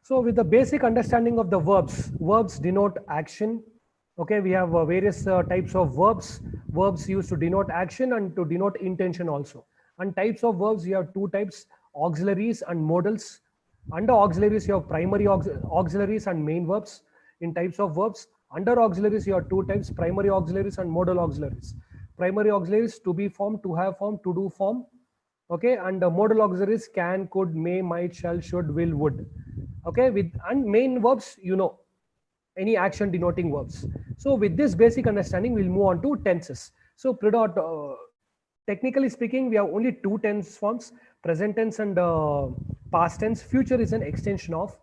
So with the basic understanding of the verbs, verbs denote action. Okay, we have various types of verbs. Verbs used to denote action and to denote intention also. And types of verbs, you have two types, auxiliaries and modals. Under auxiliaries, you have primary auxiliaries and main verbs. In types of verbs, under auxiliaries, you have two types, primary auxiliaries and modal auxiliaries. Primary auxiliaries, to be form, to have form, to do form. Okay, and the modal auxiliaries can, could, may, might, shall, should, will, would. Okay, with and main verbs, you know, any action denoting verbs. So with this basic understanding, we'll move on to tenses. So technically speaking, we have only two tense forms, present tense and past tense. Future is an extension of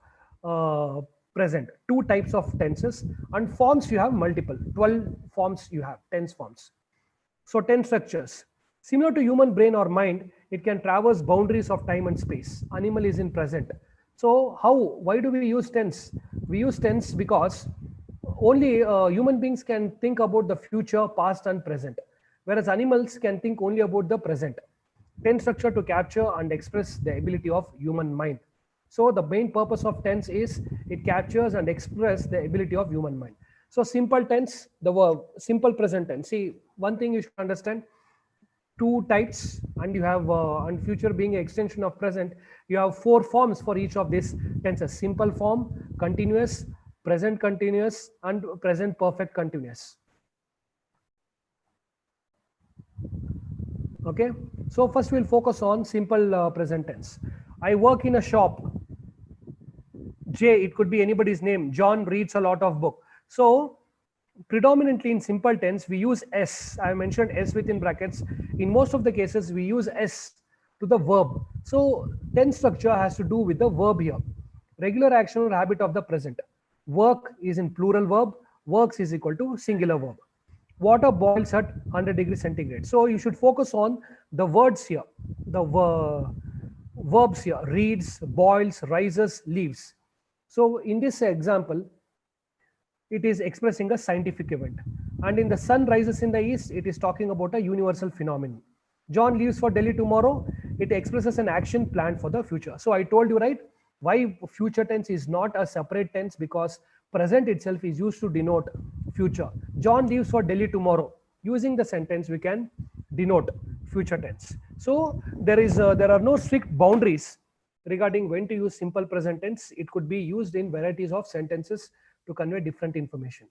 present. Two types of tenses, and forms you have multiple, 12 forms you have, tense forms. So tense structures. Similar to human brain or mind, it can traverse boundaries of time and space. Animal is in present. So why do we use tense? We use tense because only human beings can think about the future, past and present, whereas animals can think only about the present. Tense structure to capture and express the ability of human mind. So the main purpose of tense is it captures and expresses the ability of human mind. So simple tense, the verb, simple present tense. See, one thing you should understand, two types, and you have and future being an extension of present, you have four forms for each of these tenses: simple form, continuous, present continuous, and present perfect continuous. Okay, so first we'll focus on simple present tense. I work in a shop. J, it could be anybody's name. John reads a lot of book. So predominantly in simple tense, we use S. I mentioned S within brackets. In most of the cases, we use S to the verb. So tense structure has to do with the verb here. Regular action or habit of the present. Work is in plural verb. Works is equal to singular verb. Water boils at 100 degrees centigrade. So you should focus on the words here. The verbs here. Reads, boils, rises, leaves. So in this example, it is expressing a scientific event. And in the sun rises in the east, it is talking about a universal phenomenon. John leaves for Delhi tomorrow. It expresses an action planned for the future. So I told you, right, why future tense is not a separate tense, because present itself is used to denote future. John leaves for Delhi tomorrow. Using the sentence, we can denote future tense. So there are no strict boundaries regarding when to use simple present tense. It could be used in varieties of sentences to convey different information.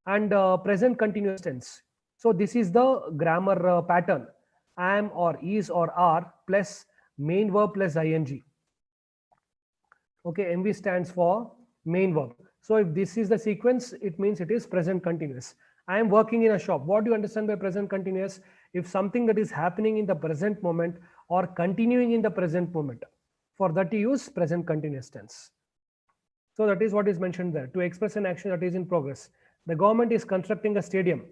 And present continuous tense. So this is the grammar pattern: am or is or are plus main verb plus ing. Okay, MV stands for main verb. So if this is the sequence, it means it is present continuous. I am working in a shop. What do you understand by present continuous? If something that is happening in the present moment or continuing in the present moment, for that you use present continuous tense. So that is what is mentioned there, to express an action that is in progress. The government is constructing a stadium.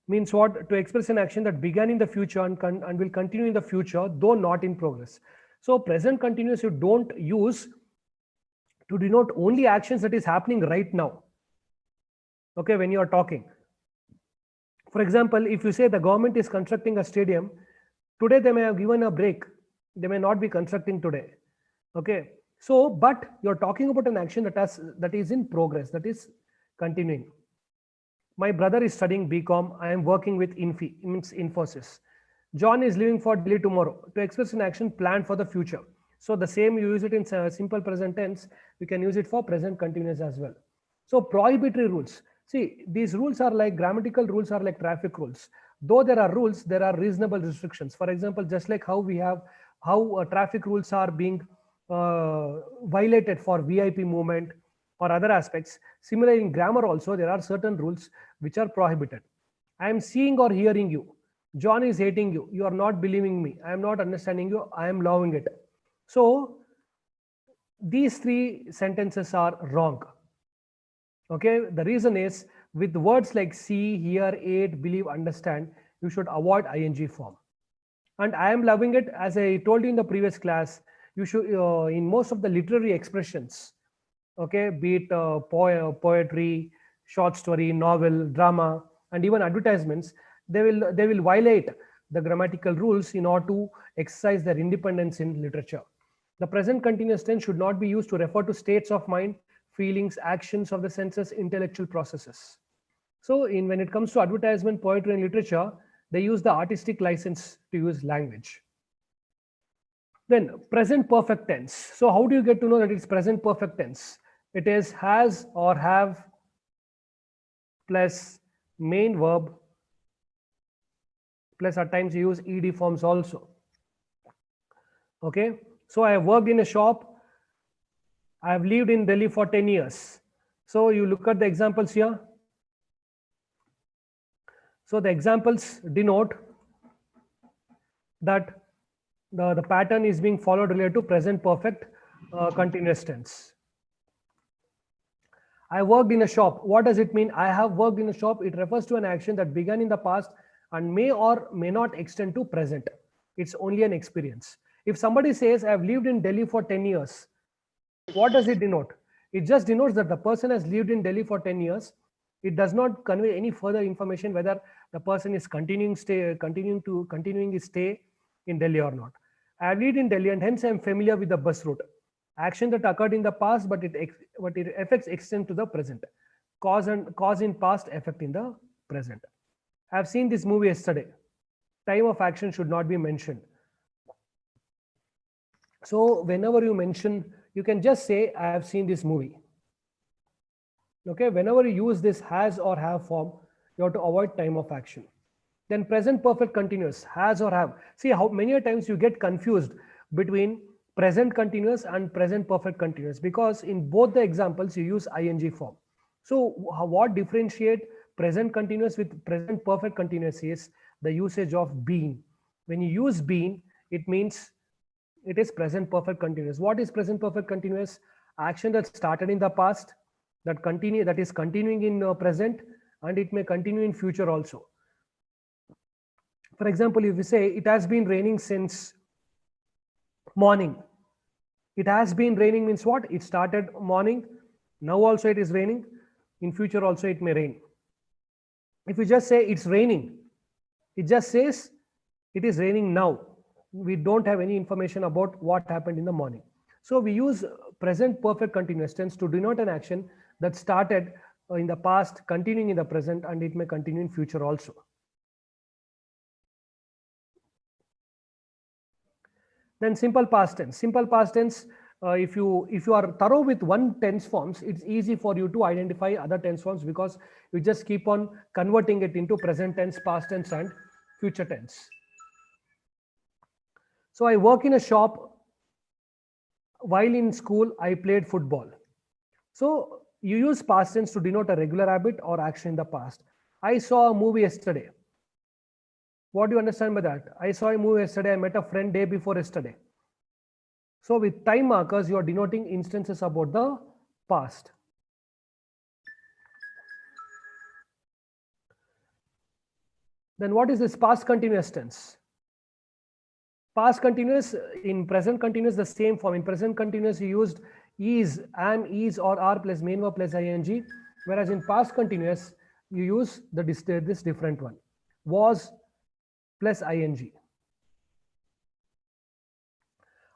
Means what? To express an action that began in the future and will continue in the future, though not in progress. So present continuous you don't use to denote only actions that is happening right now. Okay, when you are talking. For example, if you say the government is constructing a stadium, today they may have given a break. They may not be constructing today. Okay. So, but you're talking about an action that is in progress, that is continuing. My brother is studying BCom. I am working with Infosys. John is leaving for Delhi tomorrow. To express an action planned for the future. So the same, you use it in simple present tense. We can use it for present continuous as well. So prohibitory rules. See, these rules are like grammatical rules, are like traffic rules. Though there are rules, there are reasonable restrictions. For example, just like how we have traffic rules are being violated for VIP movement or other aspects. Similarly, in grammar also, there are certain rules which are prohibited. I am seeing or hearing you. John is hating you. You are not believing me. I am not understanding you. I am loving it. So these three sentences are wrong. Okay, the reason is with words like see, hear, aid, believe, understand, you should avoid ing form. And I am loving it, as I told you in the previous class, you should in most of the literary expressions, okay, be it poetry, short story, novel, drama, and even advertisements, they will violate the grammatical rules in order to exercise their independence in literature. The present continuous tense should not be used to refer to states of mind, feelings, actions of the senses, intellectual processes. So when it comes to advertisement, poetry and literature, they use the artistic license to use language. Then present perfect tense. So how do you get to know that it's present perfect tense? It is has or have plus main verb plus at times you use ed forms also. Okay, so I have worked in a shop. I have lived in Delhi for 10 years. So you look at the examples here. So the examples denote that the pattern is being followed related to present perfect continuous tense. I worked in a shop. What does it mean? I have worked in a shop. It refers to an action that began in the past and may or may not extend to present. It's only an experience. If somebody says, I have lived in Delhi for 10 years, what does it denote? It just denotes that the person has lived in Delhi for 10 years. It does not convey any further information whether the person is continuing his stay in Delhi or not. I have lived in Delhi and hence I am familiar with the bus route. Action that occurred in the past, but it affects extend to the present. Cause in past, effect in the present. I have seen this movie yesterday. Time of action should not be mentioned. So whenever you mention, you can just say, I have seen this movie. Okay, whenever you use this has or have form, you have to avoid time of action. Then present perfect continuous, has or have. See how many times you get confused between present continuous and present perfect continuous, because in both the examples you use ing form. So what differentiate present continuous with present perfect continuous is the usage of been. When you use been, it means it is present perfect continuous. What is present perfect continuous? Action that started in the past, that is continuing in present, and it may continue in future also. For example, if we say it has been raining since morning. It has been raining means what? It started morning. Now also it is raining. In future also it may rain. If you just say it's raining, it just says it is raining now. We don't have any information about what happened in the morning. So we use present perfect continuous tense to denote an action that started in the past, continuing in the present, and it may continue in future also. Then simple past tense. Simple past tense, if you are thorough with one tense forms, it's easy for you to identify other tense forms because you just keep on converting it into present tense, past tense, and future tense. So I work in a shop. While in school, I played football. So you use past tense to denote a regular habit or action in the past. I saw a movie yesterday. What do you understand by that? I saw a movie yesterday. I met a friend day before yesterday. So with time markers, you are denoting instances about the past. Then what is this past continuous tense? Past continuous, in present continuous, the same form. In present continuous, you used is, am, is, or are plus main verb plus ing. Whereas in past continuous, you use this different one. Was plus ing.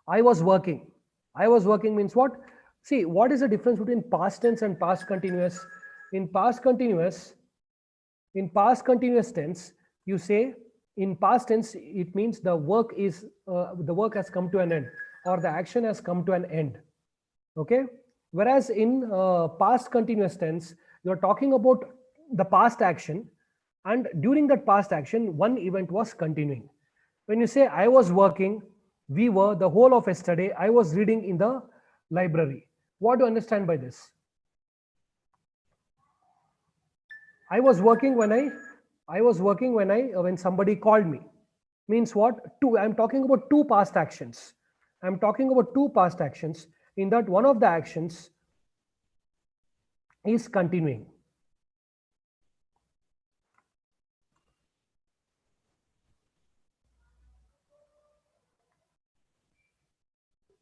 I was working. I was working means what? See, what is the difference between past tense and past continuous? In past continuous tense, you say in past tense, it means the work has come to an end, or the action has come to an end. Okay. Whereas in past continuous tense, you are talking about the past action, and during that past action, one event was continuing. When you say I was working, we were the whole of yesterday, I was reading in the library. What do you understand by this? I was working when somebody called me. Means what? I'm talking about two past actions. I'm talking about two past actions. In that, one of the actions is continuing.